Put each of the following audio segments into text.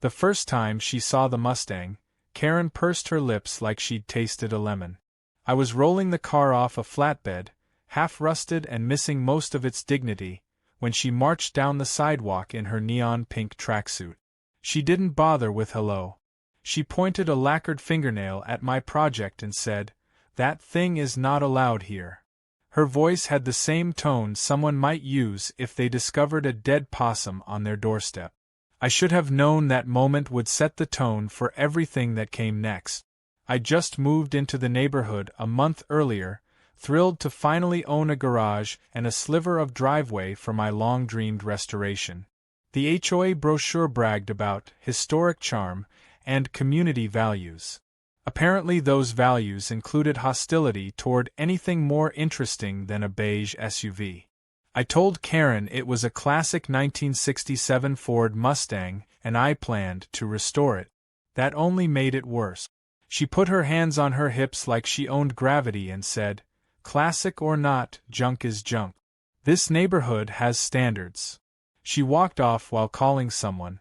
The first time she saw the Mustang, Karen pursed her lips like she'd tasted a lemon. I was rolling the car off a flatbed, half rusted and missing most of its dignity, when she marched down the sidewalk in her neon-pink tracksuit. She didn't bother with hello. She pointed a lacquered fingernail at my project and said, "That thing is not allowed here." Her voice had the same tone someone might use if they discovered a dead possum on their doorstep. I should have known that moment would set the tone for everything that came next. I just moved into the neighborhood a month earlier, thrilled to finally own a garage and a sliver of driveway for my long-dreamed restoration. The HOA brochure bragged about historic charm and community values. Apparently those values included hostility toward anything more interesting than a beige SUV. I told Karen it was a classic 1967 Ford Mustang and I planned to restore it. That only made it worse. She put her hands on her hips like she owned gravity and said, "Classic or not, junk is junk. This neighborhood has standards." She walked off while calling someone.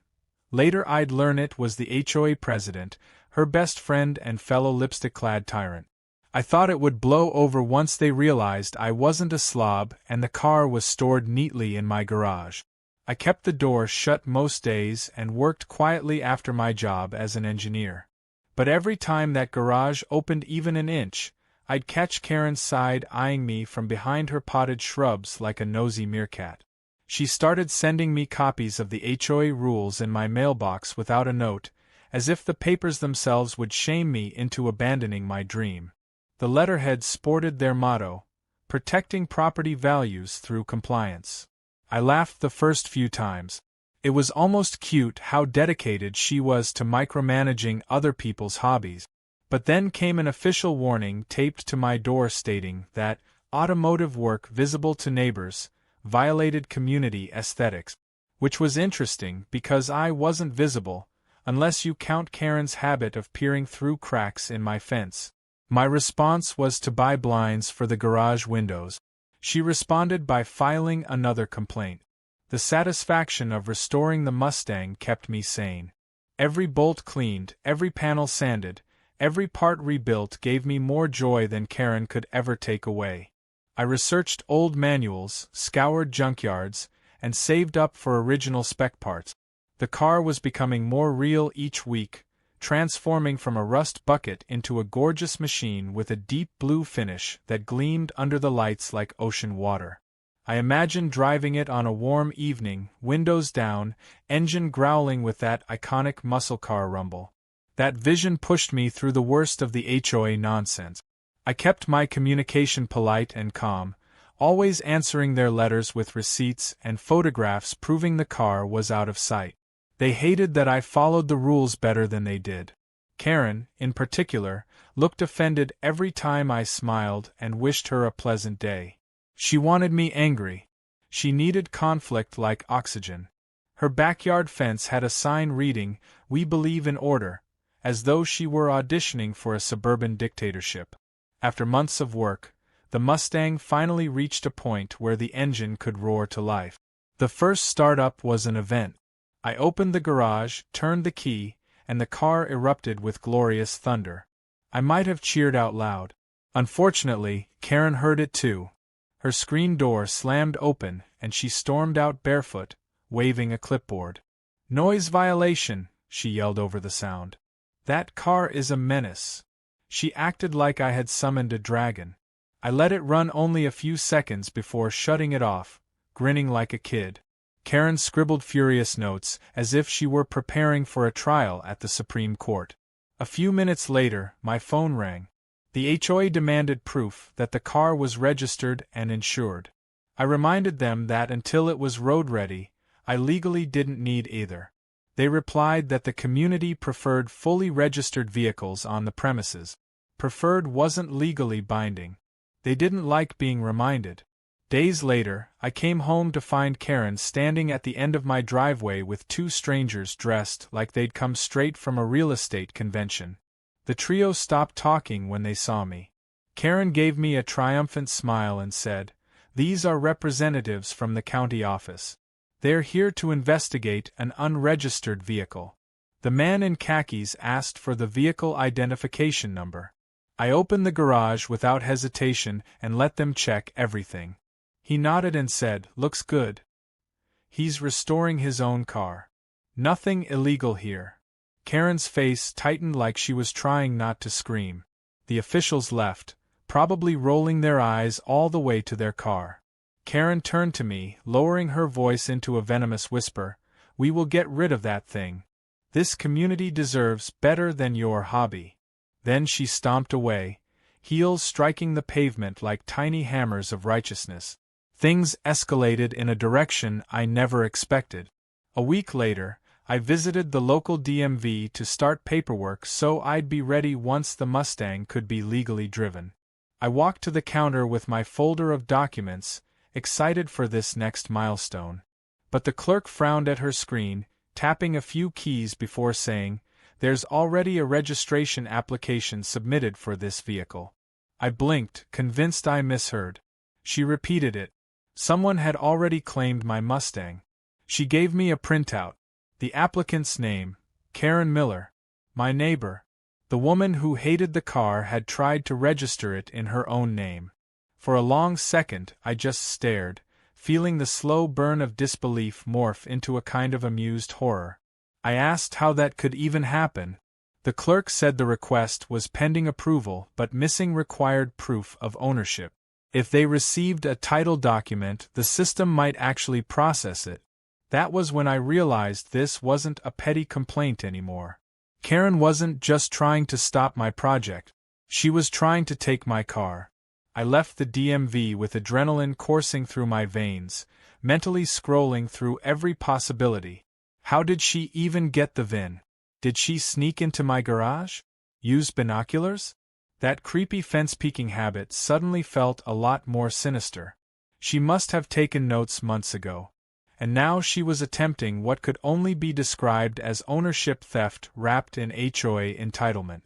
Later I'd learn it was the HOA president, her best friend and fellow lipstick-clad tyrant. I thought it would blow over once they realized I wasn't a slob and the car was stored neatly in my garage. I kept the door shut most days and worked quietly after my job as an engineer. But every time that garage opened even an inch, I'd catch Karen's side eyeing me from behind her potted shrubs like a nosy meerkat. She started sending me copies of the HOA rules in my mailbox without a note, as if the papers themselves would shame me into abandoning my dream. The letterhead sported their motto, "Protecting property values through compliance." I laughed the first few times. It was almost cute how dedicated she was to micromanaging other people's hobbies. But then came an official warning taped to my door stating that automotive work visible to neighbors violated community aesthetics, which was interesting because I wasn't visible, unless you count Karen's habit of peering through cracks in my fence. My response was to buy blinds for the garage windows. She responded by filing another complaint. The satisfaction of restoring the Mustang kept me sane. Every bolt cleaned, every panel sanded, every part rebuilt gave me more joy than Karen could ever take away. I researched old manuals, scoured junkyards, and saved up for original spec parts. The car was becoming more real each week, transforming from a rust bucket into a gorgeous machine with a deep blue finish that gleamed under the lights like ocean water. I imagined driving it on a warm evening, windows down, engine growling with that iconic muscle car rumble. That vision pushed me through the worst of the HOA nonsense. I kept my communication polite and calm, always answering their letters with receipts and photographs proving the car was out of sight. They hated that I followed the rules better than they did. Karen, in particular, looked offended every time I smiled and wished her a pleasant day. She wanted me angry. She needed conflict like oxygen. Her backyard fence had a sign reading, "We believe in order," as though she were auditioning for a suburban dictatorship. After months of work, the Mustang finally reached a point where the engine could roar to life. The first startup was an event. I opened the garage, turned the key, and the car erupted with glorious thunder. I might have cheered out loud. Unfortunately, Karen heard it too. Her screen door slammed open and she stormed out barefoot, waving a clipboard. "Noise violation," she yelled over the sound. "That car is a menace." She acted like I had summoned a dragon. I let it run only a few seconds before shutting it off, grinning like a kid. Karen scribbled furious notes, as if she were preparing for a trial at the Supreme Court. A few minutes later, my phone rang. The HOA demanded proof that the car was registered and insured. I reminded them that until it was road-ready, I legally didn't need either. They replied that the community preferred fully registered vehicles on the premises. Preferred wasn't legally binding. They didn't like being reminded. Days later, I came home to find Karen standing at the end of my driveway with two strangers dressed like they'd come straight from a real estate convention. The trio stopped talking when they saw me. Karen gave me a triumphant smile and said, "These are representatives from the county office. They're here to investigate an unregistered vehicle." The man in khakis asked for the vehicle identification number. I opened the garage without hesitation and let them check everything. He nodded and said, "Looks good. He's restoring his own car. Nothing illegal here." Karen's face tightened like she was trying not to scream. The officials left, probably rolling their eyes all the way to their car. Karen turned to me, lowering her voice into a venomous whisper, "We will get rid of that thing. This community deserves better than your hobby." Then she stomped away, heels striking the pavement like tiny hammers of righteousness. Things escalated in a direction I never expected. A week later, I visited the local DMV to start paperwork so I'd be ready once the Mustang could be legally driven. I walked to the counter with my folder of documents, excited for this next milestone. But the clerk frowned at her screen, tapping a few keys before saying, "There's already a registration application submitted for this vehicle." I blinked, convinced I misheard. She repeated it. Someone had already claimed my Mustang. She gave me a printout. The applicant's name, Karen Miller. My neighbor. The woman who hated the car had tried to register it in her own name. For a long second, I just stared, feeling the slow burn of disbelief morph into a kind of amused horror. I asked how that could even happen. The clerk said the request was pending approval but missing required proof of ownership. If they received a title document, the system might actually process it. That was when I realized this wasn't a petty complaint anymore. Karen wasn't just trying to stop my project. She was trying to take my car. I left the DMV with adrenaline coursing through my veins, mentally scrolling through every possibility. How did she even get the VIN? Did she sneak into my garage? Use binoculars? That creepy fence-peeking habit suddenly felt a lot more sinister. She must have taken notes months ago. And now she was attempting what could only be described as ownership theft wrapped in HOA entitlement.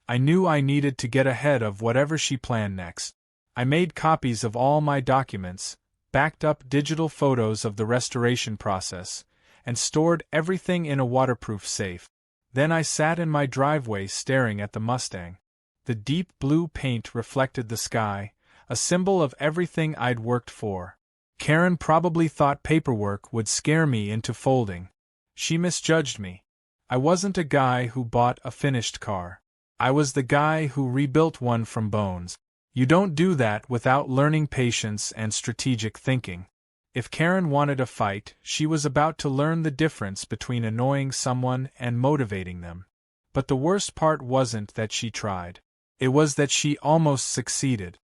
I knew I needed to get ahead of whatever she planned next. I made copies of all my documents, backed up digital photos of the restoration process, and stored everything in a waterproof safe. Then I sat in my driveway staring at the Mustang. The deep blue paint reflected the sky, a symbol of everything I'd worked for. Karen probably thought paperwork would scare me into folding. She misjudged me. I wasn't a guy who bought a finished car. I was the guy who rebuilt one from bones. You don't do that without learning patience and strategic thinking. If Karen wanted a fight, she was about to learn the difference between annoying someone and motivating them. But the worst part wasn't that she tried. It was that she almost succeeded.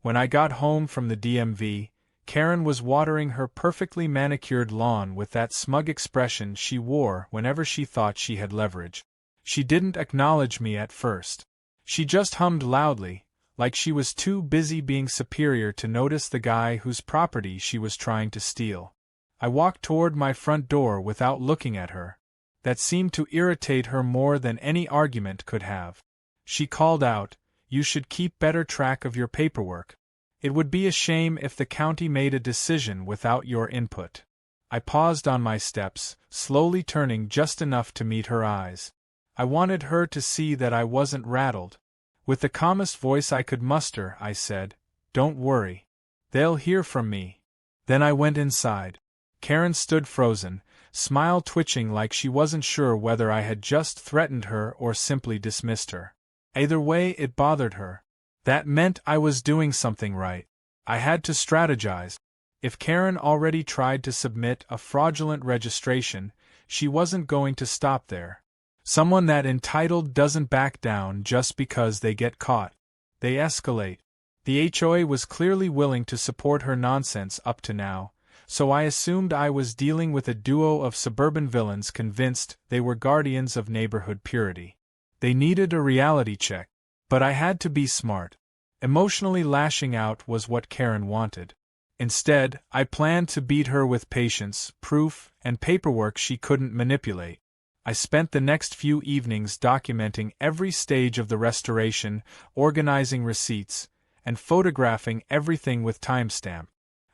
When I got home from the DMV, Karen was watering her perfectly manicured lawn with that smug expression she wore whenever she thought she had leverage. She didn't acknowledge me at first. She just hummed loudly, like she was too busy being superior to notice the guy whose property she was trying to steal. I walked toward my front door without looking at her. That seemed to irritate her more than any argument could have. She called out, "You should keep better track of your paperwork. It would be a shame if the county made a decision without your input." I paused on my steps, slowly turning just enough to meet her eyes. I wanted her to see that I wasn't rattled. With the calmest voice I could muster, I said, "Don't worry. They'll hear from me." Then I went inside. Karen stood frozen, smile twitching like she wasn't sure whether I had just threatened her or simply dismissed her. Either way, it bothered her. That meant I was doing something right. I had to strategize. If Karen already tried to submit a fraudulent registration, she wasn't going to stop there. Someone that entitled doesn't back down just because they get caught. They escalate. The HOA was clearly willing to support her nonsense up to now, so I assumed I was dealing with a duo of suburban villains convinced they were guardians of neighborhood purity. They needed a reality check. But I had to be smart. Emotionally lashing out was what Karen wanted. Instead, I planned to beat her with patience, proof, and paperwork she couldn't manipulate. I spent the next few evenings documenting every stage of the restoration, organizing receipts, and photographing everything with timestamp.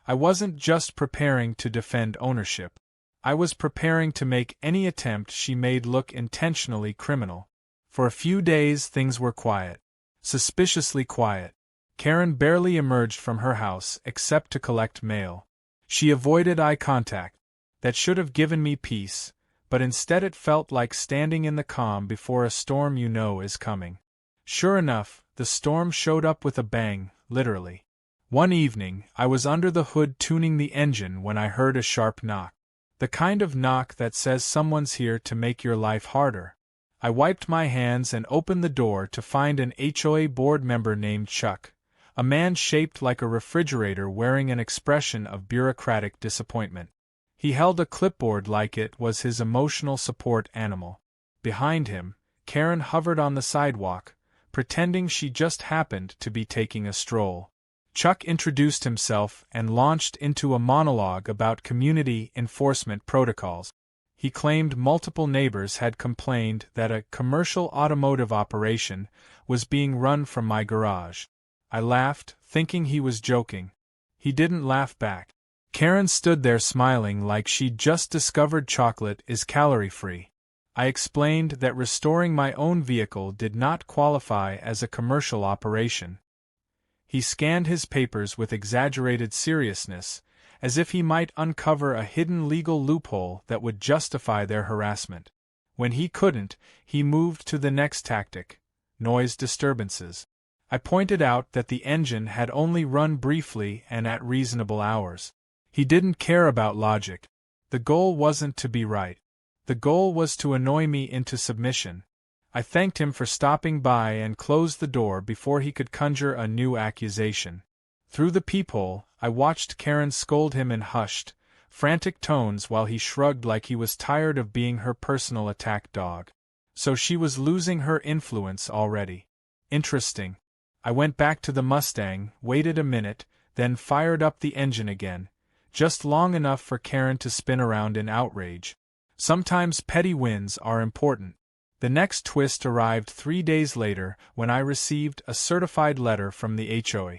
I wasn't just preparing to defend ownership. I was preparing to make any attempt she made look intentionally criminal. For a few days things were quiet. Suspiciously quiet. Karen barely emerged from her house except to collect mail. She avoided eye contact. That should have given me peace, but instead it felt like standing in the calm before a storm you know is coming. Sure enough, the storm showed up with a bang, literally. One evening, I was under the hood tuning the engine when I heard a sharp knock. The kind of knock that says someone's here to make your life harder. I wiped my hands and opened the door to find an HOA board member named Chuck, a man shaped like a refrigerator wearing an expression of bureaucratic disappointment. He held a clipboard like it was his emotional support animal. Behind him, Karen hovered on the sidewalk, pretending she just happened to be taking a stroll. Chuck introduced himself and launched into a monologue about community enforcement protocols. He claimed multiple neighbors had complained that a commercial automotive operation was being run from my garage. I laughed, thinking he was joking. He didn't laugh back. Karen stood there smiling like she'd just discovered chocolate is calorie-free. I explained that restoring my own vehicle did not qualify as a commercial operation. He scanned his papers with exaggerated seriousness, as if he might uncover a hidden legal loophole that would justify their harassment. When he couldn't, he moved to the next tactic: noise disturbances. I pointed out that the engine had only run briefly and at reasonable hours. He didn't care about logic. The goal wasn't to be right. The goal was to annoy me into submission. I thanked him for stopping by and closed the door before he could conjure a new accusation. Through the peephole, I watched Karen scold him in hushed, frantic tones while he shrugged like he was tired of being her personal attack dog. So she was losing her influence already. Interesting. I went back to the Mustang, waited a minute, then fired up the engine again, just long enough for Karen to spin around in outrage. Sometimes petty wins are important. The next twist arrived 3 days later when I received a certified letter from the HOA.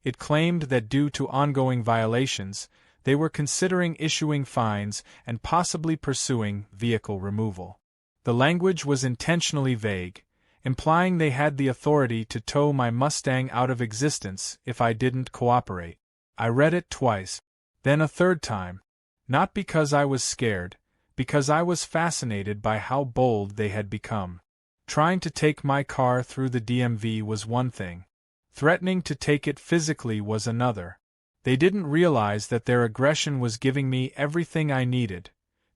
It claimed that due to ongoing violations, they were considering issuing fines and possibly pursuing vehicle removal. The language was intentionally vague, implying they had the authority to tow my Mustang out of existence if I didn't cooperate. I read it twice, then a third time. Not because I was scared, because I was fascinated by how bold they had become. Trying to take my car through the DMV was one thing. Threatening to take it physically was another. They didn't realize that their aggression was giving me everything I needed: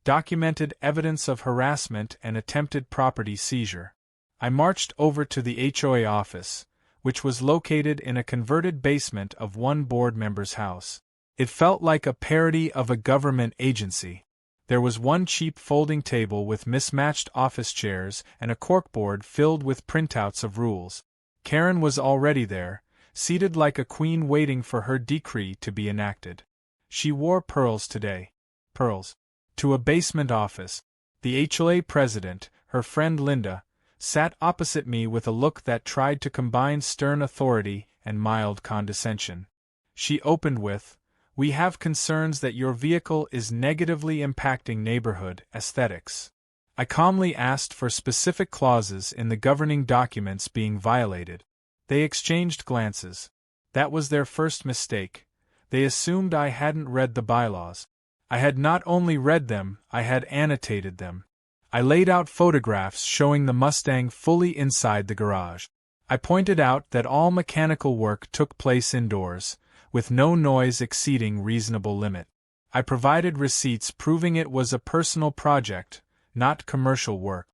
documented evidence of harassment and attempted property seizure. I marched over to the HOA office, which was located in a converted basement of one board member's house. It felt like a parody of a government agency. There was one cheap folding table with mismatched office chairs and a corkboard filled with printouts of rules. Karen was already there, seated like a queen waiting for her decree to be enacted. She wore pearls today. Pearls. To a basement office. The HOA president, her friend Linda, sat opposite me with a look that tried to combine stern authority and mild condescension. She opened with, "We have concerns that your vehicle is negatively impacting neighborhood aesthetics." I calmly asked for specific clauses in the governing documents being violated. They exchanged glances. That was their first mistake. They assumed I hadn't read the bylaws. I had not only read them, I had annotated them. I laid out photographs showing the Mustang fully inside the garage. I pointed out that all mechanical work took place indoors, with no noise exceeding reasonable limit. I provided receipts proving it was a personal project, not commercial work.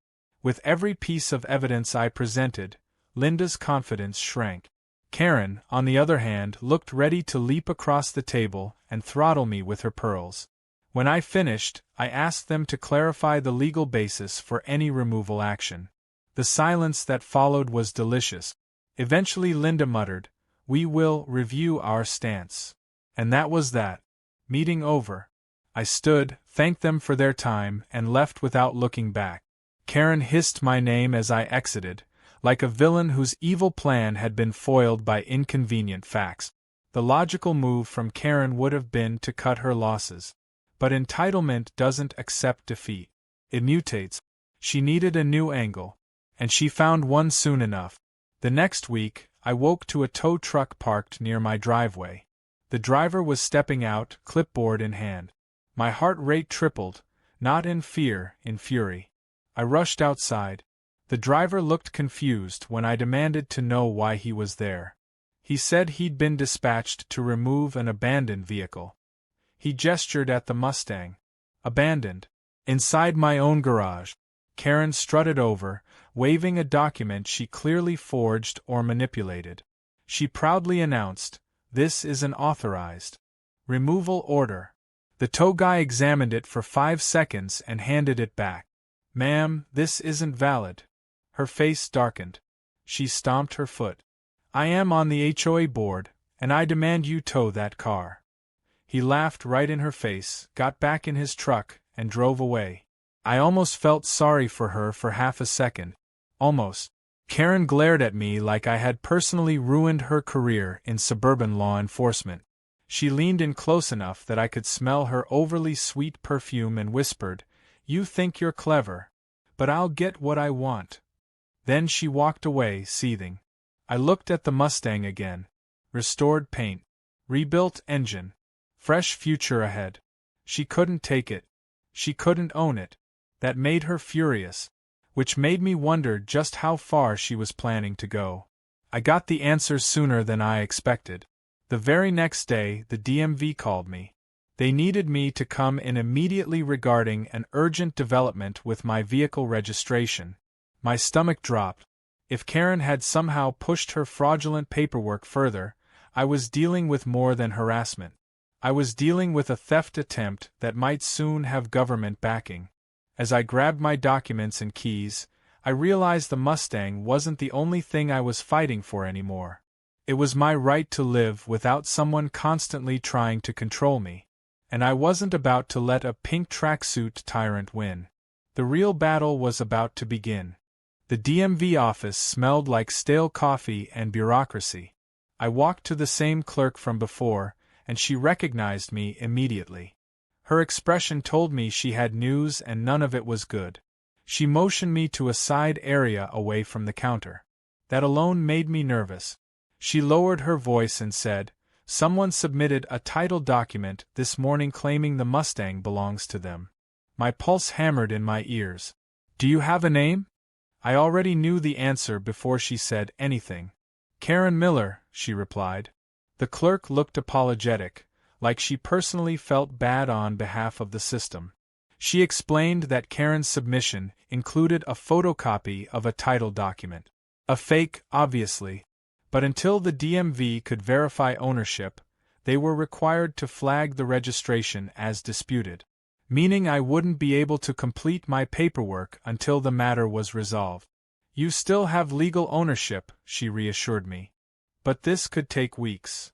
With every piece of evidence I presented, Linda's confidence shrank. Karen, on the other hand, looked ready to leap across the table and throttle me with her pearls. When I finished, I asked them to clarify the legal basis for any removal action. The silence that followed was delicious. Eventually Linda muttered, "We will review our stance." And that was that. Meeting over. I stood, thanked them for their time, and left without looking back. Karen hissed my name as I exited, like a villain whose evil plan had been foiled by inconvenient facts. The logical move from Karen would have been to cut her losses. But entitlement doesn't accept defeat. It mutates. She needed a new angle, and she found one soon enough. The next week, I woke to a tow truck parked near my driveway. The driver was stepping out, clipboard in hand. My heart rate tripled, not in fear, in fury. I rushed outside. The driver looked confused when I demanded to know why he was there. He said he'd been dispatched to remove an abandoned vehicle. He gestured at the Mustang. Abandoned. Inside my own garage. Karen strutted over, waving a document she clearly forged or manipulated. She proudly announced, "This is an authorized removal order." The tow guy examined it for 5 seconds and handed it back. "Ma'am, this isn't valid." Her face darkened. She stomped her foot. "I am on the HOA board, and I demand you tow that car." He laughed right in her face, got back in his truck, and drove away. I almost felt sorry for her for half a second. Almost. Karen glared at me like I had personally ruined her career in suburban law enforcement. She leaned in close enough that I could smell her overly sweet perfume and whispered, "You think you're clever, but I'll get what I want." Then she walked away, seething. I looked at the Mustang again. Restored paint. Rebuilt engine. Fresh future ahead. She couldn't take it. She couldn't own it. That made her furious. Which made me wonder just how far she was planning to go. I got the answer sooner than I expected. The very next day, the DMV called me. They needed me to come in immediately regarding an urgent development with my vehicle registration. My stomach dropped. If Karen had somehow pushed her fraudulent paperwork further, I was dealing with more than harassment. I was dealing with a theft attempt that might soon have government backing. As I grabbed my documents and keys, I realized the Mustang wasn't the only thing I was fighting for anymore. It was my right to live without someone constantly trying to control me. And I wasn't about to let a pink tracksuit tyrant win. The real battle was about to begin. The DMV office smelled like stale coffee and bureaucracy. I walked to the same clerk from before, and she recognized me immediately. Her expression told me she had news and none of it was good. She motioned me to a side area away from the counter. That alone made me nervous. She lowered her voice and said, "Someone submitted a title document this morning claiming the Mustang belongs to them." My pulse hammered in my ears. "Do you have a name?" I already knew the answer before she said anything. "Karen Miller," she replied. The clerk looked apologetic, like she personally felt bad on behalf of the system. She explained that Karen's submission included a photocopy of a title document. A fake, obviously. But until the DMV could verify ownership, they were required to flag the registration as disputed. Meaning I wouldn't be able to complete my paperwork until the matter was resolved. "You still have legal ownership," she reassured me. "But this could take weeks."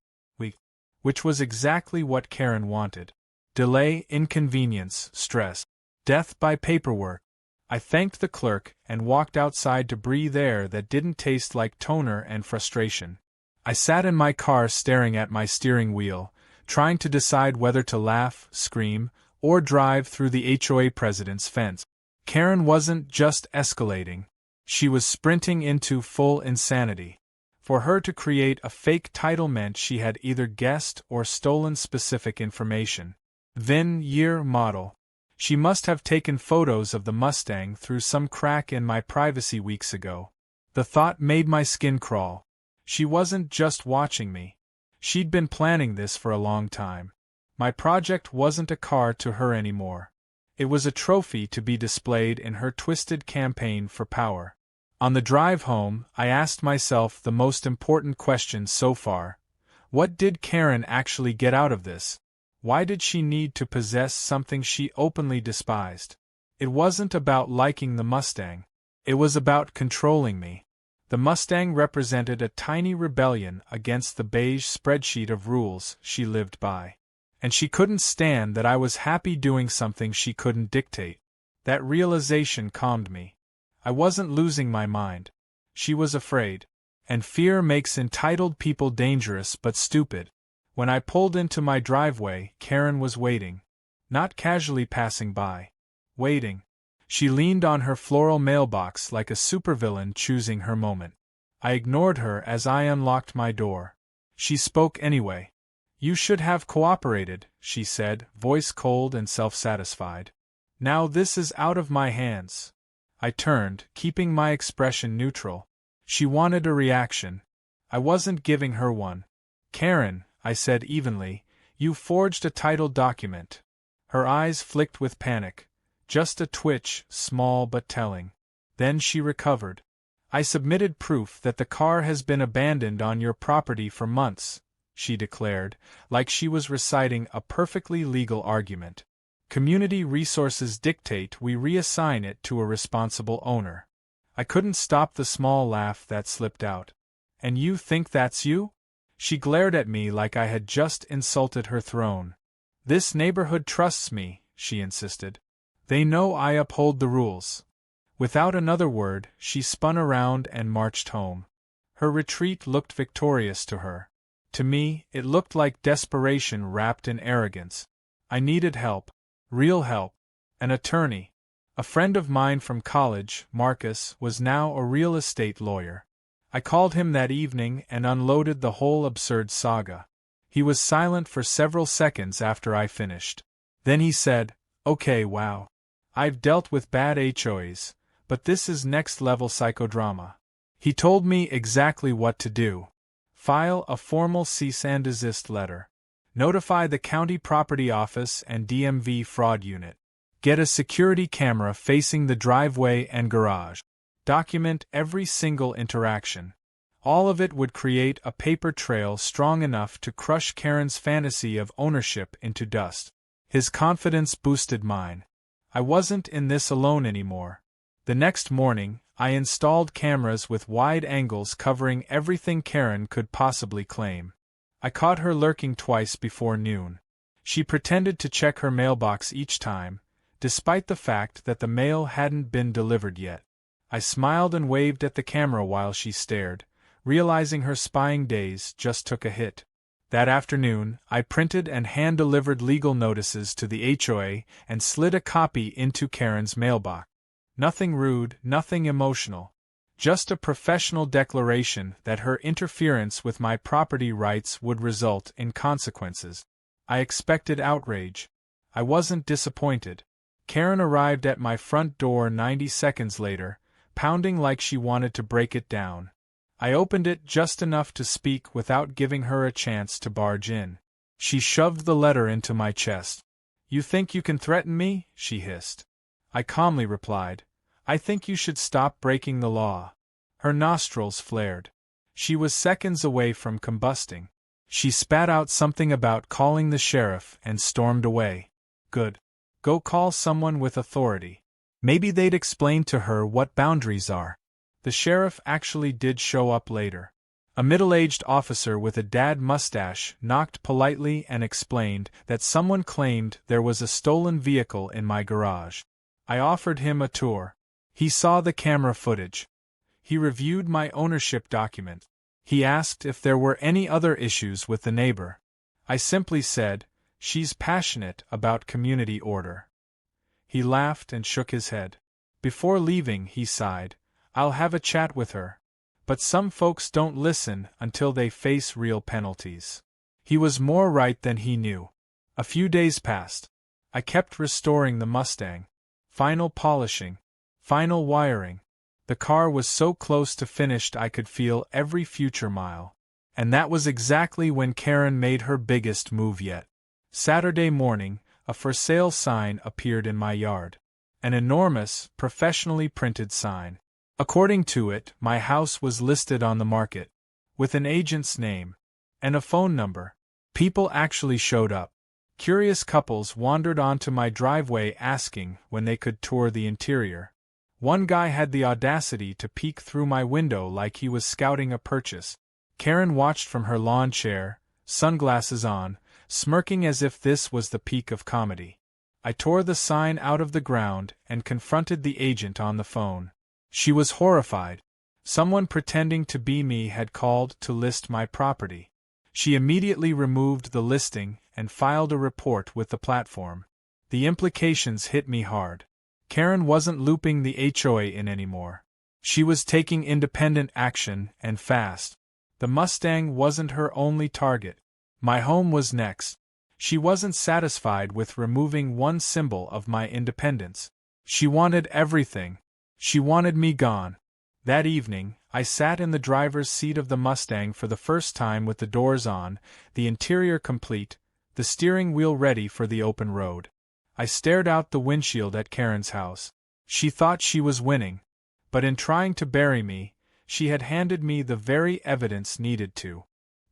Which was exactly what Karen wanted. Delay, inconvenience, stress. Death by paperwork. I thanked the clerk and walked outside to breathe air that didn't taste like toner and frustration. I sat in my car staring at my steering wheel, trying to decide whether to laugh, scream, or drive through the HOA president's fence. Karen wasn't just escalating. She was sprinting into full insanity. For her to create a fake title meant she had either guessed or stolen specific information. VIN, year, model. She must have taken photos of the Mustang through some crack in my privacy weeks ago. The thought made my skin crawl. She wasn't just watching me. She'd been planning this for a long time. My project wasn't a car to her anymore. It was a trophy to be displayed in her twisted campaign for power. On the drive home, I asked myself the most important question so far. What did Karen actually get out of this? Why did she need to possess something she openly despised? It wasn't about liking the Mustang. It was about controlling me. The Mustang represented a tiny rebellion against the beige spreadsheet of rules she lived by. And she couldn't stand that I was happy doing something she couldn't dictate. That realization calmed me. I wasn't losing my mind. She was afraid. And fear makes entitled people dangerous but stupid. When I pulled into my driveway, Karen was waiting. not casually passing by. Waiting. She leaned on her floral mailbox like a supervillain choosing her moment. I ignored her as I unlocked my door. She spoke anyway. "You should have cooperated," she said, voice cold and self-satisfied. "Now this is out of my hands." I turned, keeping my expression neutral. She wanted a reaction. I wasn't giving her one. "Karen," I said evenly, "you forged a title document." Her eyes flicked with panic. Just a twitch, small but telling. Then she recovered. "I submitted proof that the car has been abandoned on your property for months," she declared, like she was reciting a perfectly legal argument. "Community resources dictate we reassign it to a responsible owner." I couldn't stop the small laugh that slipped out. "And you think that's you?" She glared at me like I had just insulted her throne. "This neighborhood trusts me," she insisted. "They know I uphold the rules." Without another word, she spun around and marched home. Her retreat looked victorious to her. To me, it looked like desperation wrapped in arrogance. I needed help. Real help. An attorney. A friend of mine from college, Marcus, was now a real estate lawyer. I called him that evening and unloaded the whole absurd saga. He was silent for several seconds after I finished. Then he said, "Okay, wow. I've dealt with bad HOAs, but this is next-level psychodrama." He told me exactly what to do. File a formal cease and desist letter. Notify the county property office and DMV fraud unit. Get a security camera facing the driveway and garage. Document every single interaction. All of it would create a paper trail strong enough to crush Karen's fantasy of ownership into dust. His confidence boosted mine. I wasn't in this alone anymore. The next morning, I installed cameras with wide angles covering everything Karen could possibly claim. I caught her lurking twice before noon. She pretended to check her mailbox each time, despite the fact that the mail hadn't been delivered yet. I smiled and waved at the camera while she stared, realizing her spying days just took a hit. That afternoon, I printed and hand-delivered legal notices to the HOA and slid a copy into Karen's mailbox. Nothing rude, nothing emotional. Just a professional declaration that her interference with my property rights would result in consequences. I expected outrage. I wasn't disappointed. Karen arrived at my front door 90 seconds later, pounding like she wanted to break it down. I opened it just enough to speak without giving her a chance to barge in. She shoved the letter into my chest. "You think you can threaten me?" she hissed. I calmly replied, "I think you should stop breaking the law." Her nostrils flared. She was seconds away from combusting. She spat out something about calling the sheriff and stormed away. Good. Go call someone with authority. Maybe they'd explain to her what boundaries are. The sheriff actually did show up later. A middle-aged officer with a dad mustache knocked politely and explained that someone claimed there was a stolen vehicle in my garage. I offered him a tour. He saw the camera footage. He reviewed my ownership document. He asked if there were any other issues with the neighbor. I simply said, "She's passionate about community order." He laughed and shook his head. Before leaving, he sighed, "I'll have a chat with her. But some folks don't listen until they face real penalties." He was more right than he knew. A few days passed. I kept restoring the Mustang. Final polishing. Final wiring. The car was so close to finished I could feel every future mile. And that was exactly when Karen made her biggest move yet. Saturday morning, a for sale sign appeared in my yard. An enormous, professionally printed sign. According to it, my house was listed on the market, with an agent's name and a phone number. People actually showed up. Curious couples wandered onto my driveway asking when they could tour the interior. One guy had the audacity to peek through my window like he was scouting a purchase. Karen watched from her lawn chair, sunglasses on, smirking as if this was the peak of comedy. I tore the sign out of the ground and confronted the agent on the phone. She was horrified. Someone pretending to be me had called to list my property. She immediately removed the listing and filed a report with the platform. The implications hit me hard. Karen wasn't looping the HOA in anymore. She was taking independent action, and fast. The Mustang wasn't her only target. My home was next. She wasn't satisfied with removing one symbol of my independence. She wanted everything. She wanted me gone. That evening, I sat in the driver's seat of the Mustang for the first time with the doors on, the interior complete, the steering wheel ready for the open road. I stared out the windshield at Karen's house. She thought she was winning. But in trying to bury me, she had handed me the very evidence needed to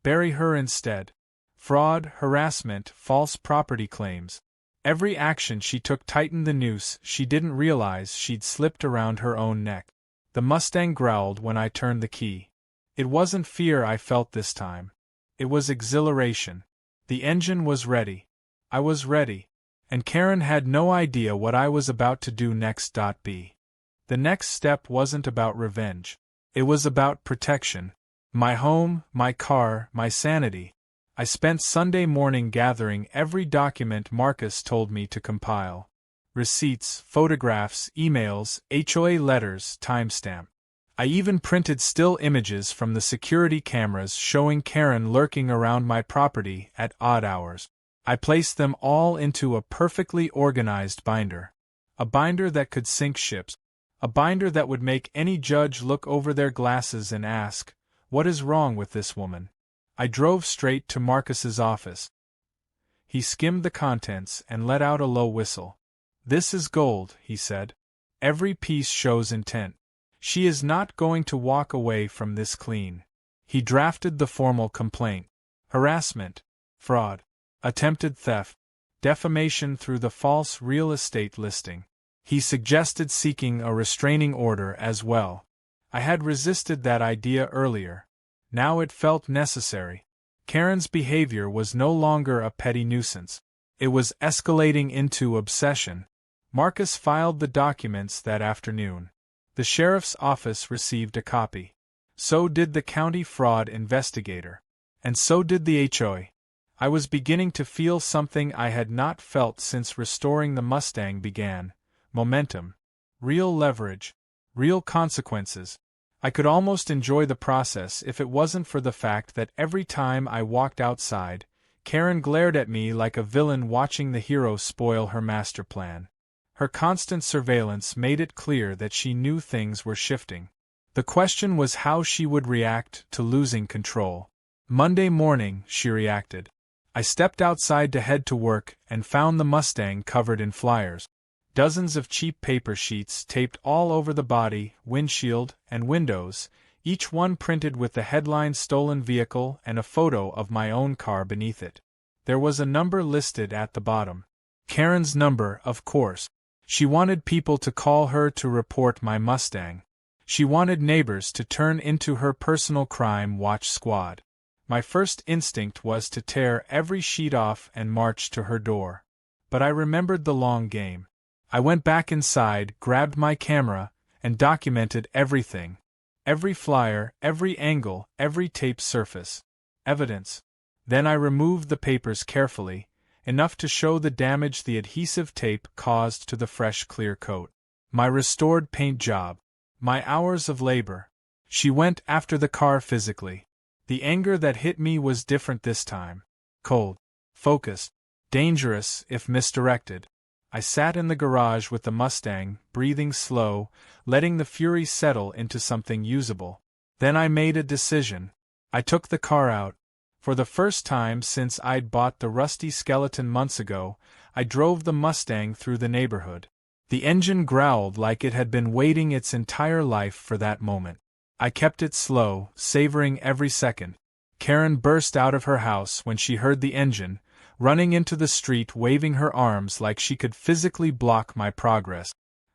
bury her instead. Fraud, harassment, false property claims. Every action she took tightened the noose she didn't realize she'd slipped around her own neck. The Mustang growled when I turned the key. It wasn't fear I felt this time. It was exhilaration. The engine was ready. I was ready. And Karen had no idea what I was about to do next. The next step wasn't about revenge. It was about protection. My home, my car, my sanity. I spent Sunday morning gathering every document Marcus told me to compile. Receipts, photographs, emails, HOA letters, timestamp. I even printed still images from the security cameras showing Karen lurking around my property at odd hours. I placed them all into a perfectly organized binder. A binder that could sink ships. A binder that would make any judge look over their glasses and ask, "What is wrong with this woman?" I drove straight to Marcus's office. He skimmed the contents and let out a low whistle. "This is gold," he said. "Every piece shows intent. She is not going to walk away from this clean." He drafted the formal complaint. Harassment, fraud, attempted theft, defamation through the false real estate listing. He suggested seeking a restraining order as well. I had resisted that idea earlier. Now it felt necessary. Karen's behavior was no longer a petty nuisance. It was escalating into obsession. Marcus filed the documents that afternoon. The sheriff's office received a copy. So did the county fraud investigator. And so did the HOA. I was beginning to feel something I had not felt since restoring the Mustang began. Momentum. Real leverage. Real consequences. I could almost enjoy the process if it wasn't for the fact that every time I walked outside, Karen glared at me like a villain watching the hero spoil her master plan. Her constant surveillance made it clear that she knew things were shifting. The question was how she would react to losing control. Monday morning, she reacted. I stepped outside to head to work and found the Mustang covered in flyers. Dozens of cheap paper sheets taped all over the body, windshield, and windows, each one printed with the headline "Stolen Vehicle" and a photo of my own car beneath it. There was a number listed at the bottom. Karen's number, of course. She wanted people to call her to report my Mustang. She wanted neighbors to turn into her personal crime watch squad. My first instinct was to tear every sheet off and march to her door. But I remembered the long game. I went back inside, grabbed my camera, and documented everything. Every flyer, every angle, every taped surface. Evidence. Then I removed the papers carefully, enough to show the damage the adhesive tape caused to the fresh clear coat. My restored paint job. My hours of labor. She went after the car physically. The anger that hit me was different this time. Cold. Focused. Dangerous if misdirected. I sat in the garage with the Mustang, breathing slow, letting the fury settle into something usable. Then I made a decision. I took the car out. For the first time since I'd bought the rusty skeleton months ago, I drove the Mustang through the neighborhood. The engine growled like it had been waiting its entire life for that moment. I kept it slow, savoring every second. Karen burst out of her house when she heard the engine, running into the street waving her arms like she could physically block my progress.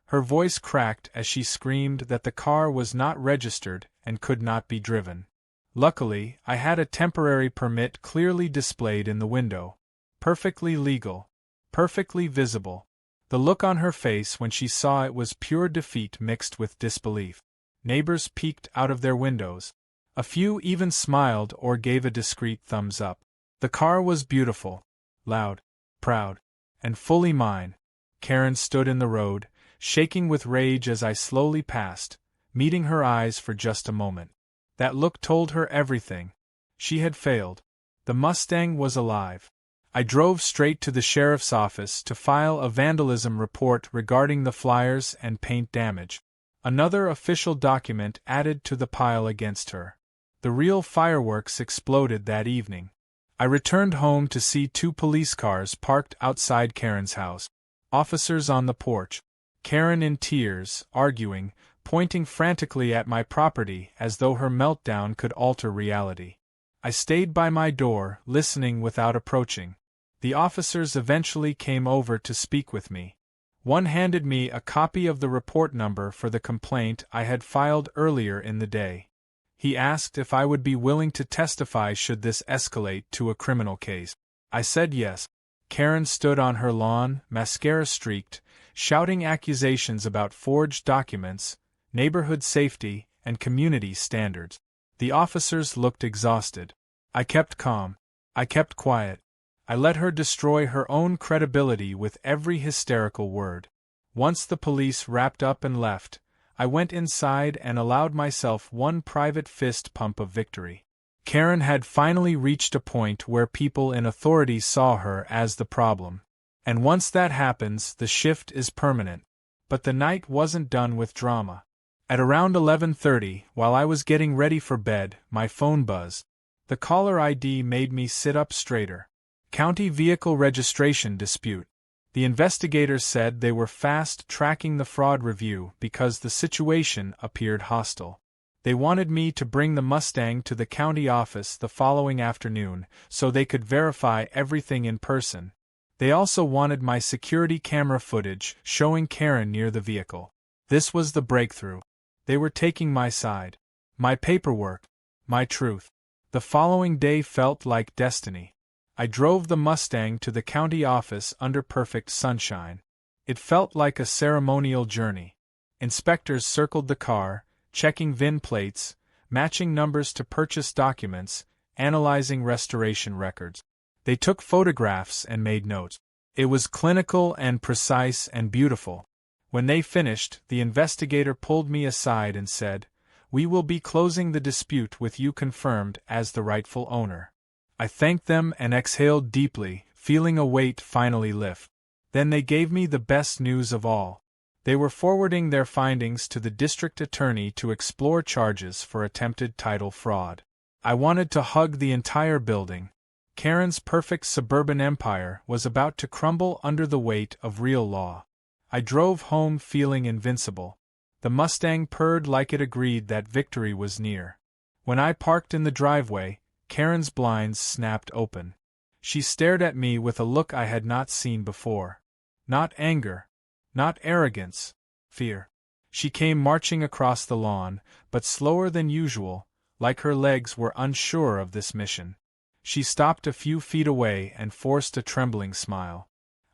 Her voice cracked as she screamed that the car was not registered and could not be driven. Luckily, I had a temporary permit clearly displayed in the window. Perfectly legal. Perfectly visible. The look on her face when she saw it was pure defeat mixed with disbelief. Neighbors peeked out of their windows. A few even smiled or gave a discreet thumbs up. The car was beautiful. Loud. Proud. and fully mine. Karen stood in the road, shaking with rage as I slowly passed, meeting her eyes for just a moment. That look told her everything. She had failed. The Mustang was alive. I drove straight to the sheriff's office to file a vandalism report regarding the flyers and paint damage. Another official document added to the pile against her. The real fireworks exploded that evening. I returned home to see 2 police cars parked outside Karen's house. Officers on the porch. Karen in tears, arguing, pointing frantically at my property as though her meltdown could alter reality. I stayed by my door, listening without approaching. The officers eventually came over to speak with me. One handed me a copy of the report number for the complaint I had filed earlier in the day. He asked if I would be willing to testify should this escalate to a criminal case. I said yes. Karen stood on her lawn, mascara streaked, shouting accusations about forged documents, neighborhood safety, and community standards. The officers looked exhausted. I kept calm. I kept quiet. I let her destroy her own credibility with every hysterical word. Once the police wrapped up and left, I went inside and allowed myself one private fist pump of victory. Karen had finally reached a point where people in authority saw her as the problem. And once that happens, the shift is permanent. But the night wasn't done with drama. At around 11:30, while I was getting ready for bed, my phone buzzed. The caller ID made me sit up straighter. County vehicle registration dispute. The investigators said they were fast-tracking the fraud review because the situation appeared hostile. They wanted me to bring the Mustang to the county office the following afternoon so they could verify everything in person. They also wanted my security camera footage showing Karen near the vehicle. This was the breakthrough. They were taking my side. My paperwork. My truth. The following day felt like destiny. I drove the Mustang to the county office under perfect sunshine. It felt like a ceremonial journey. Inspectors circled the car, checking VIN plates, matching numbers to purchase documents, analyzing restoration records. They took photographs and made notes. It was clinical and precise and beautiful. When they finished, the investigator pulled me aside and said, "We will be closing the dispute with you confirmed as the rightful owner." I thanked them and exhaled deeply, feeling a weight finally lift. Then they gave me the best news of all. They were forwarding their findings to the district attorney to explore charges for attempted title fraud. I wanted to hug the entire building. Karen's perfect suburban empire was about to crumble under the weight of real law. I drove home feeling invincible. The Mustang purred like it agreed that victory was near. When I parked in the driveway, Karen's blinds snapped open. She stared at me with a look I had not seen before. Not anger. Not arrogance. Fear. She came marching across the lawn, but slower than usual, like her legs were unsure of this mission. She stopped a few feet away and forced a trembling smile.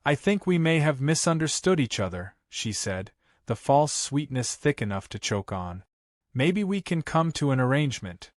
"I think we may have misunderstood each other," she said, the false sweetness thick enough to choke on. "Maybe we can come to an arrangement."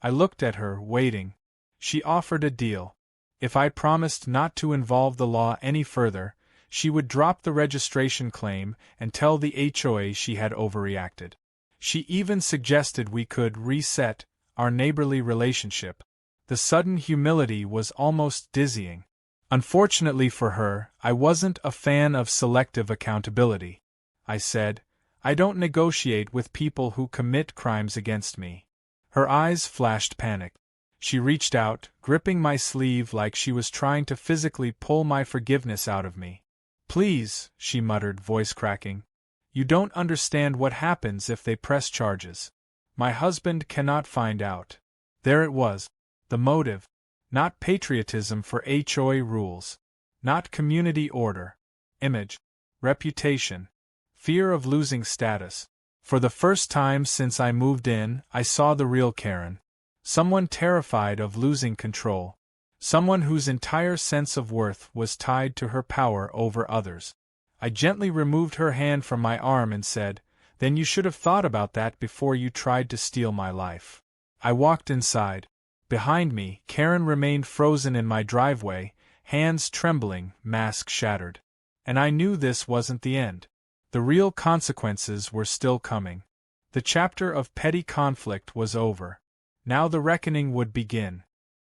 I looked at her, waiting. She offered a deal. If I promised not to involve the law any further, she would drop the registration claim and tell the HOA she had overreacted. She even suggested we could reset our neighborly relationship. The sudden humility was almost dizzying. Unfortunately for her, I wasn't a fan of selective accountability. I said, "I don't negotiate with people who commit crimes against me." Her eyes flashed panic. She reached out, gripping my sleeve like she was trying to physically pull my forgiveness out of me. "Please," she muttered, voice cracking. "You don't understand what happens if they press charges. My husband cannot find out." There it was. The motive. Not patriotism for HOA rules. Not community order. Image. Reputation. Fear of losing status. For the first time since I moved in, I saw the real Karen. Someone terrified of losing control. Someone whose entire sense of worth was tied to her power over others. I gently removed her hand from my arm and said, "Then you should have thought about that before you tried to steal my life." I walked inside. Behind me, Karen remained frozen in my driveway, hands trembling, mask shattered. And I knew this wasn't the end. The real consequences were still coming. The chapter of petty conflict was over. Now the reckoning would begin.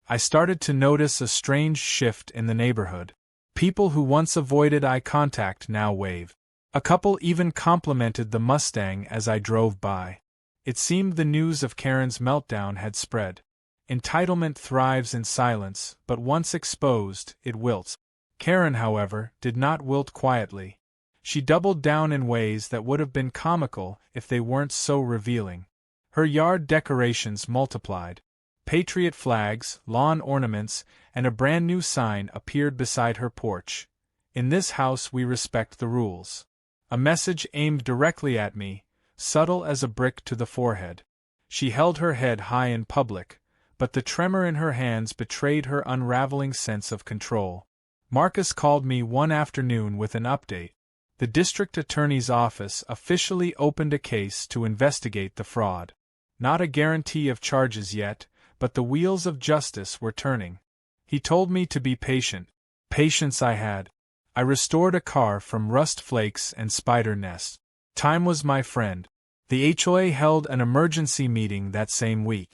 I started to notice a strange shift in the neighborhood. People who once avoided eye contact now waved. A couple even complimented the Mustang as I drove by. It seemed the news of Karen's meltdown had spread. Entitlement thrives in silence, but once exposed, it wilts. Karen, however, did not wilt quietly. She doubled down in ways that would have been comical if they weren't so revealing. Her yard decorations multiplied. Patriot flags, lawn ornaments, and a brand new sign appeared beside her porch. In this house we respect the rules. A message aimed directly at me, subtle as a brick to the forehead. She held her head high in public, but the tremor in her hands betrayed her unraveling sense of control. Marcus called me one afternoon with an update. The district attorney's office officially opened a case to investigate the fraud. Not a guarantee of charges yet, but the wheels of justice were turning. He told me to be patient. Patience I had. I restored a car from rust flakes and spider nests. Time was my friend. The HOA held an emergency meeting that same week.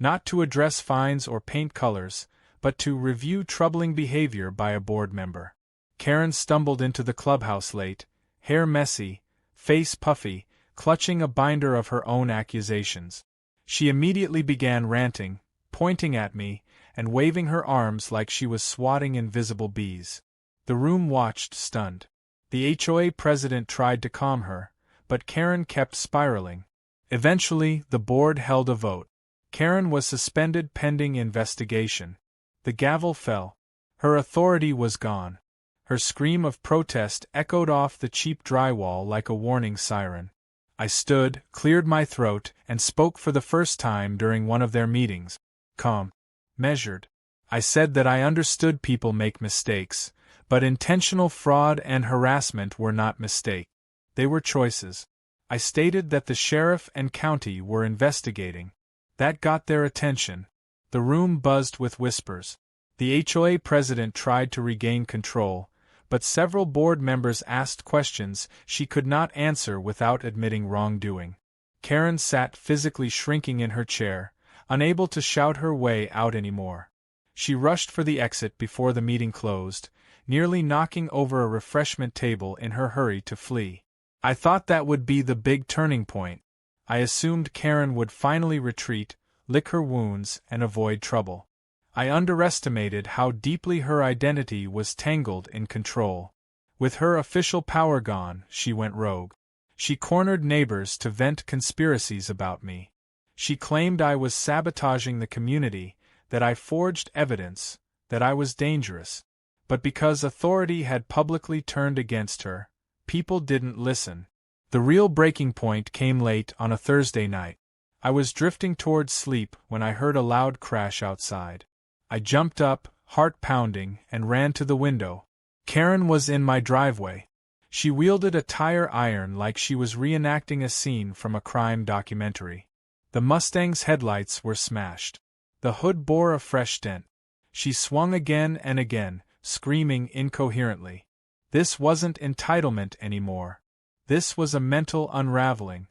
Not to address fines or paint colors, but to review troubling behavior by a board member. Karen stumbled into the clubhouse late, hair messy, face puffy, clutching a binder of her own accusations. She immediately began ranting, pointing at me, and waving her arms like she was swatting invisible bees. The room watched, stunned. The HOA president tried to calm her, but Karen kept spiraling. Eventually, the board held a vote. Karen was suspended pending investigation. The gavel fell. Her authority was gone. Her scream of protest echoed off the cheap drywall like a warning siren. I stood, cleared my throat, and spoke for the first time during one of their meetings. Calm. Measured. I said that I understood people make mistakes, but intentional fraud and harassment were not mistakes. They were choices. I stated that the sheriff and county were investigating. That got their attention. The room buzzed with whispers. The HOA president tried to regain control, but several board members asked questions she could not answer without admitting wrongdoing. Karen sat physically shrinking in her chair, unable to shout her way out anymore. She rushed for the exit before the meeting closed, nearly knocking over a refreshment table in her hurry to flee. I thought that would be the big turning point. I assumed Karen would finally retreat, lick her wounds, and avoid trouble. I underestimated how deeply her identity was tangled in control. With her official power gone, she went rogue. She cornered neighbors to vent conspiracies about me. She claimed I was sabotaging the community, that I forged evidence, that I was dangerous. But because authority had publicly turned against her, people didn't listen. The real breaking point came late on a Thursday night. I was drifting towards sleep when I heard a loud crash outside. I jumped up, heart pounding, and ran to the window. Karen was in my driveway. She wielded a tire iron like she was reenacting a scene from a crime documentary. The Mustang's headlights were smashed. The hood bore a fresh dent. She swung again and again, screaming incoherently. This wasn't entitlement anymore. This was a mental unraveling.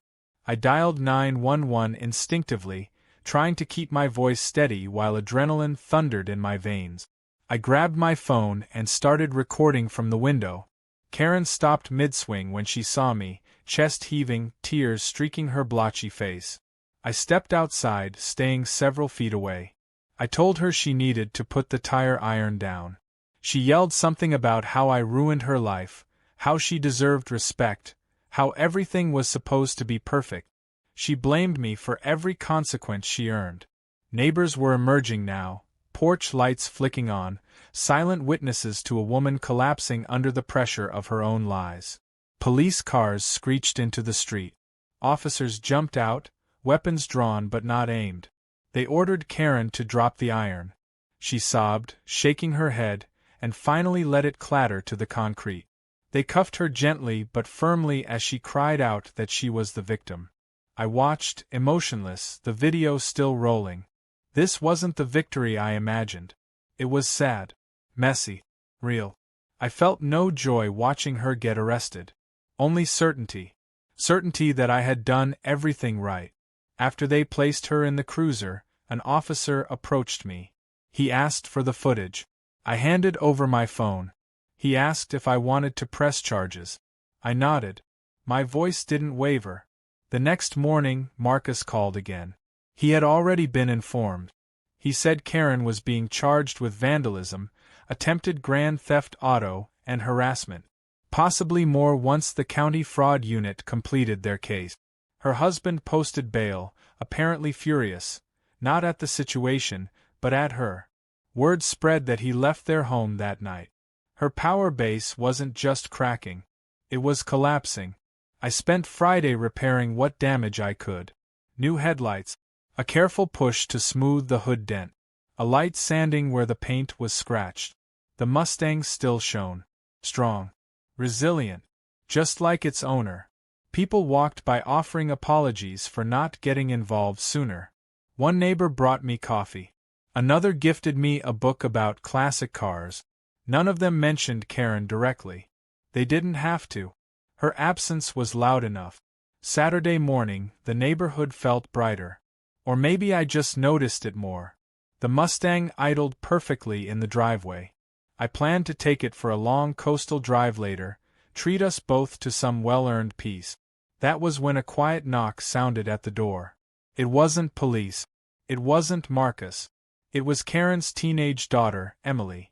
I dialed 911 instinctively, trying to keep my voice steady while adrenaline thundered in my veins. I grabbed my phone and started recording from the window. Karen stopped mid-swing when she saw me, chest heaving, tears streaking her blotchy face. I stepped outside, staying several feet away. I told her she needed to put the tire iron down. She yelled something about how I ruined her life, how she deserved respect, how everything was supposed to be perfect. She blamed me for every consequence she earned. Neighbors were emerging now, porch lights flicking on, silent witnesses to a woman collapsing under the pressure of her own lies. Police cars screeched into the street. Officers jumped out, weapons drawn but not aimed. They ordered Karen to drop the iron. She sobbed, shaking her head, and finally let it clatter to the concrete. They cuffed her gently but firmly as she cried out that she was the victim. I watched, emotionless, the video still rolling. This wasn't the victory I imagined. It was sad. Messy. Real. I felt no joy watching her get arrested. Only certainty. Certainty that I had done everything right. After they placed her in the cruiser, an officer approached me. He asked for the footage. I handed over my phone. He asked if I wanted to press charges. I nodded. My voice didn't waver. The next morning, Marcus called again. He had already been informed. He said Karen was being charged with vandalism, attempted grand theft auto, and harassment. Possibly more once the county fraud unit completed their case. Her husband posted bail, apparently furious, not at the situation, but at her. Word spread that he left their home that night. Her power base wasn't just cracking. It was collapsing. I spent Friday repairing what damage I could. New headlights. A careful push to smooth the hood dent. A light sanding where the paint was scratched. The Mustang still shone. Strong. Resilient. Just like its owner. People walked by offering apologies for not getting involved sooner. One neighbor brought me coffee. Another gifted me a book about classic cars. None of them mentioned Karen directly. They didn't have to. Her absence was loud enough. Saturday morning, the neighborhood felt brighter. Or maybe I just noticed it more. The Mustang idled perfectly in the driveway. I planned to take it for a long coastal drive later, treat us both to some well-earned peace. That was when a quiet knock sounded at the door. It wasn't police. It wasn't Marcus. It was Karen's teenage daughter, Emily.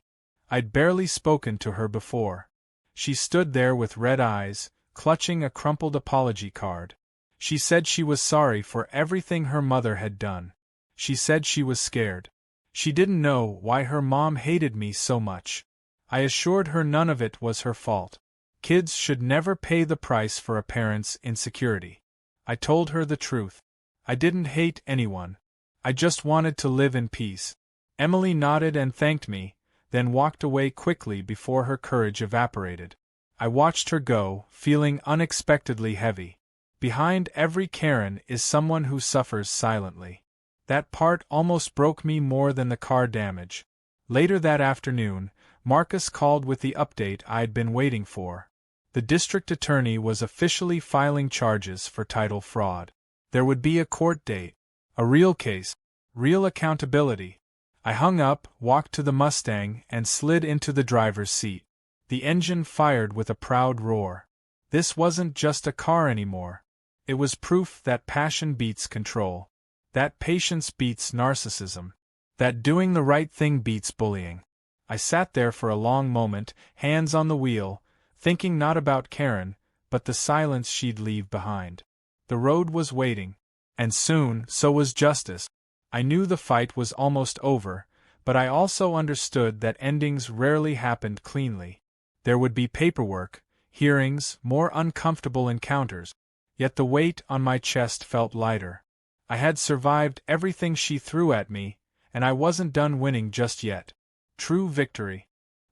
I'd barely spoken to her before. She stood there with red eyes, clutching a crumpled apology card. She said she was sorry for everything her mother had done. She said she was scared. She didn't know why her mom hated me so much. I assured her none of it was her fault. Kids should never pay the price for a parent's insecurity. I told her the truth. I didn't hate anyone. I just wanted to live in peace. Emily nodded and thanked me, then walked away quickly before her courage evaporated. I watched her go, feeling unexpectedly heavy. Behind every Karen is someone who suffers silently. That part almost broke me more than the car damage. Later that afternoon, Marcus called with the update I'd been waiting for. The district attorney was officially filing charges for title fraud. There would be a court date. A real case. Real accountability. I hung up, walked to the Mustang, and slid into the driver's seat. The engine fired with a proud roar. This wasn't just a car anymore. It was proof that passion beats control. That patience beats narcissism. That doing the right thing beats bullying. I sat there for a long moment, hands on the wheel, thinking not about Karen, but the silence she'd leave behind. The road was waiting. And soon, so was justice. I knew the fight was almost over, but I also understood that endings rarely happened cleanly. There would be paperwork, hearings, more uncomfortable encounters. Yet the weight on my chest felt lighter. I had survived everything she threw at me, and I wasn't done winning just yet. True victory.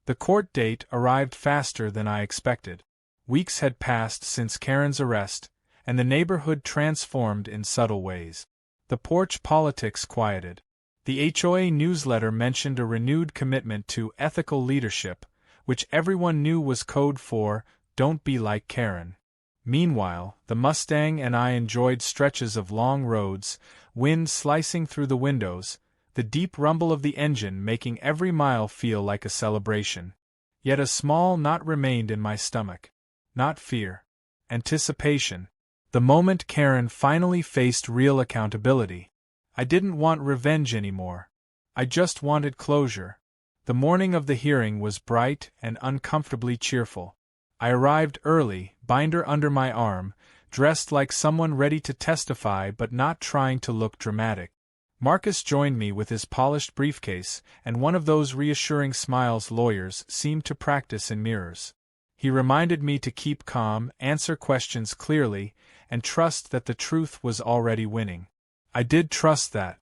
The court date arrived faster than I expected. Weeks had passed since Karen's arrest, and the neighborhood transformed in subtle ways. The porch politics quieted. The HOA newsletter mentioned a renewed commitment to ethical leadership, which everyone knew was code for, "Don't be like Karen." Meanwhile, the Mustang and I enjoyed stretches of long roads, wind slicing through the windows, the deep rumble of the engine making every mile feel like a celebration. Yet a small knot remained in my stomach. Not fear. Anticipation. The moment Karen finally faced real accountability. I didn't want revenge anymore. I just wanted closure. The morning of the hearing was bright and uncomfortably cheerful. I arrived early, binder under my arm, dressed like someone ready to testify but not trying to look dramatic. Marcus joined me with his polished briefcase and one of those reassuring smiles lawyers seem to practice in mirrors. He reminded me to keep calm, answer questions clearly, and trust that the truth was already winning. I did trust that.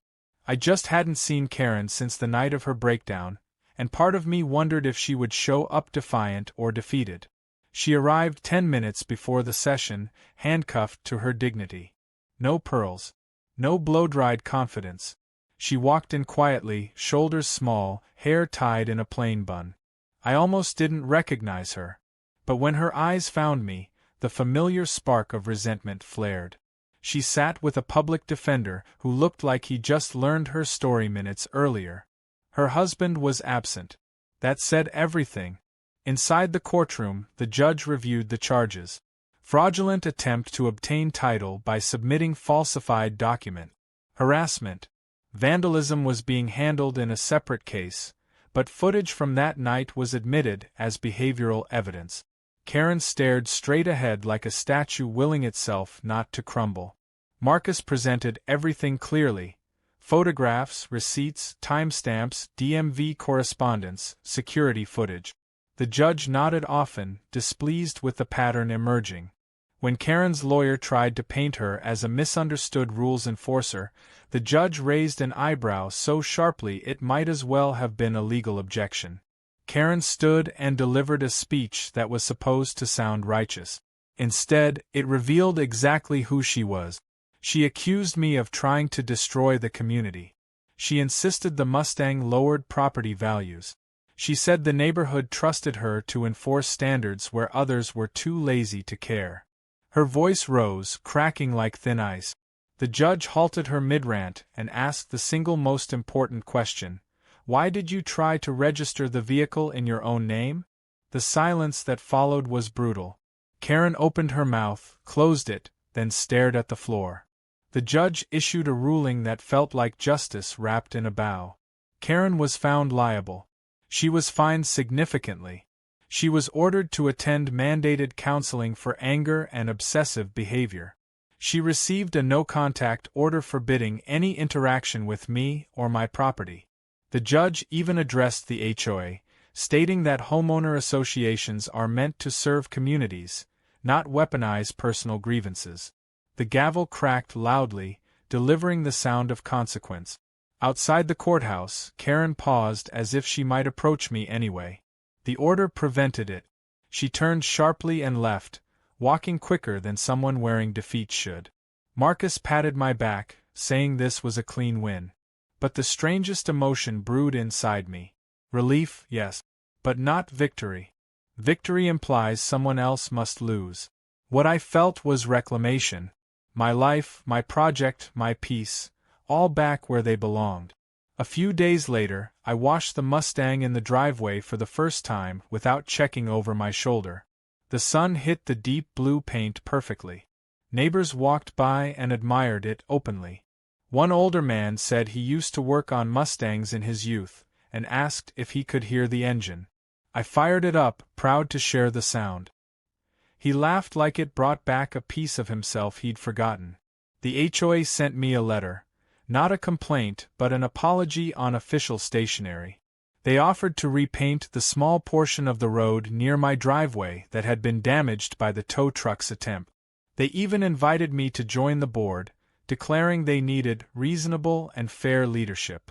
I just hadn't seen Karen since the night of her breakdown, and part of me wondered if she would show up defiant or defeated. She arrived 10 minutes before the session, handcuffed to her dignity. No pearls. No blow-dried confidence. She walked in quietly, shoulders small, hair tied in a plain bun. I almost didn't recognize her. But when her eyes found me, the familiar spark of resentment flared. She sat with a public defender who looked like he just learned her story minutes earlier. Her husband was absent. That said everything. Inside the courtroom, the judge reviewed the charges. Fraudulent attempt to obtain title by submitting falsified document. Harassment. Vandalism was being handled in a separate case, but footage from that night was admitted as behavioral evidence. Karen stared straight ahead like a statue willing itself not to crumble. Marcus presented everything clearly. Photographs, receipts, timestamps, DMV correspondence, security footage. The judge nodded often, displeased with the pattern emerging. When Karen's lawyer tried to paint her as a misunderstood rules enforcer, the judge raised an eyebrow so sharply it might as well have been a legal objection. Karen stood and delivered a speech that was supposed to sound righteous. Instead, it revealed exactly who she was. She accused me of trying to destroy the community. She insisted the Mustang lowered property values. She said the neighborhood trusted her to enforce standards where others were too lazy to care. Her voice rose, cracking like thin ice. The judge halted her mid-rant and asked the single most important question. Why did you try to register the vehicle in your own name? The silence that followed was brutal. Karen opened her mouth, closed it, then stared at the floor. The judge issued a ruling that felt like justice wrapped in a bow. Karen was found liable. She was fined significantly. She was ordered to attend mandated counseling for anger and obsessive behavior. She received a no-contact order forbidding any interaction with me or my property. The judge even addressed the HOA, stating that homeowner associations are meant to serve communities, not weaponize personal grievances. The gavel cracked loudly, delivering the sound of consequence. Outside the courthouse, Karen paused as if she might approach me anyway. The order prevented it. She turned sharply and left, walking quicker than someone wearing defeat should. Marcus patted my back, saying this was a clean win. But the strangest emotion brewed inside me. Relief, yes, but not victory. Victory implies someone else must lose. What I felt was reclamation. My life, my project, my peace, all back where they belonged. A few days later, I washed the Mustang in the driveway for the first time without checking over my shoulder. The sun hit the deep blue paint perfectly. Neighbors walked by and admired it openly. One older man said he used to work on Mustangs in his youth, and asked if he could hear the engine. I fired it up, proud to share the sound. He laughed like it brought back a piece of himself he'd forgotten. The HOA sent me a letter. Not a complaint, but an apology on official stationery. They offered to repaint the small portion of the road near my driveway that had been damaged by the tow truck's attempt. They even invited me to join the board, declaring they needed reasonable and fair leadership.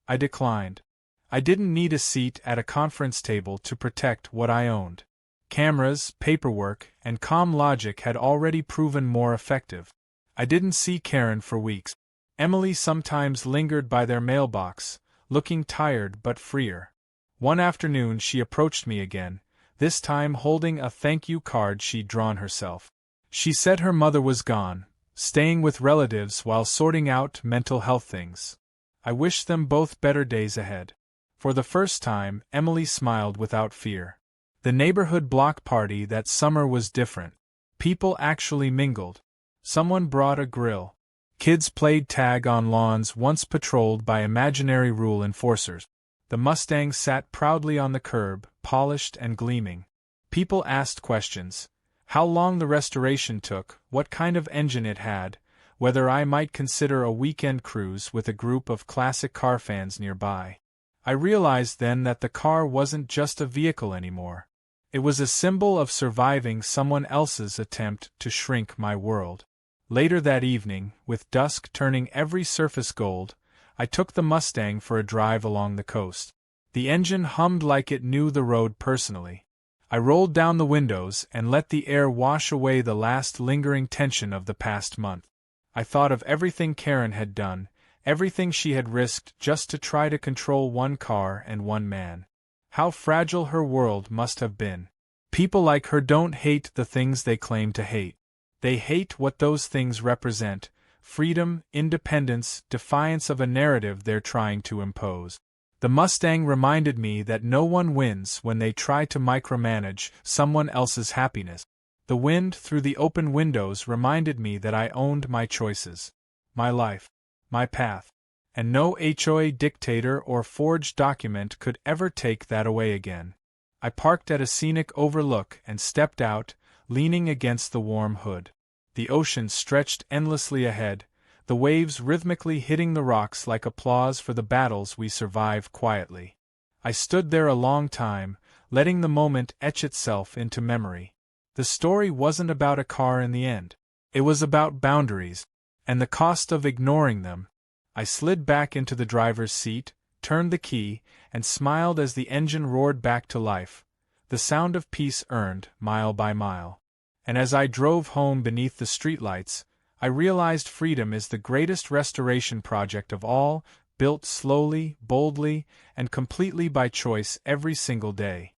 I declined. I didn't need a seat at a conference table to protect what I owned. Cameras, paperwork, and calm logic had already proven more effective. I didn't see Karen for weeks. Emily sometimes lingered by their mailbox, looking tired but freer. One afternoon she approached me again, this time holding a thank you card she'd drawn herself. She said her mother was gone, staying with relatives while sorting out mental health things. I wished them both better days ahead. For the first time, Emily smiled without fear. The neighborhood block party that summer was different. People actually mingled. Someone brought a grill. Kids played tag on lawns once patrolled by imaginary rule enforcers. The Mustang sat proudly on the curb, polished and gleaming. People asked questions. How long the restoration took, what kind of engine it had, whether I might consider a weekend cruise with a group of classic car fans nearby. I realized then that the car wasn't just a vehicle anymore. It was a symbol of surviving someone else's attempt to shrink my world. Later that evening, with dusk turning every surface gold, I took the Mustang for a drive along the coast. The engine hummed like it knew the road personally. I rolled down the windows and let the air wash away the last lingering tension of the past month. I thought of everything Karen had done, everything she had risked just to try to control one car and one man. How fragile her world must have been. People like her don't hate the things they claim to hate. They hate what those things represent: freedom, independence, defiance of a narrative they're trying to impose. The Mustang reminded me that no one wins when they try to micromanage someone else's happiness. The wind through the open windows reminded me that I owned my choices, my life, my path, and no HOA dictator or forged document could ever take that away again. I parked at a scenic overlook and stepped out, leaning against the warm hood. The ocean stretched endlessly ahead, the waves rhythmically hitting the rocks like applause for the battles we survive quietly. I stood there a long time, letting the moment etch itself into memory. The story wasn't about a car in the end. It was about boundaries, and the cost of ignoring them. I slid back into the driver's seat, turned the key, and smiled as the engine roared back to life, the sound of peace earned mile by mile. And as I drove home beneath the streetlights, I realized freedom is the greatest restoration project of all, built slowly, boldly, and completely by choice every single day.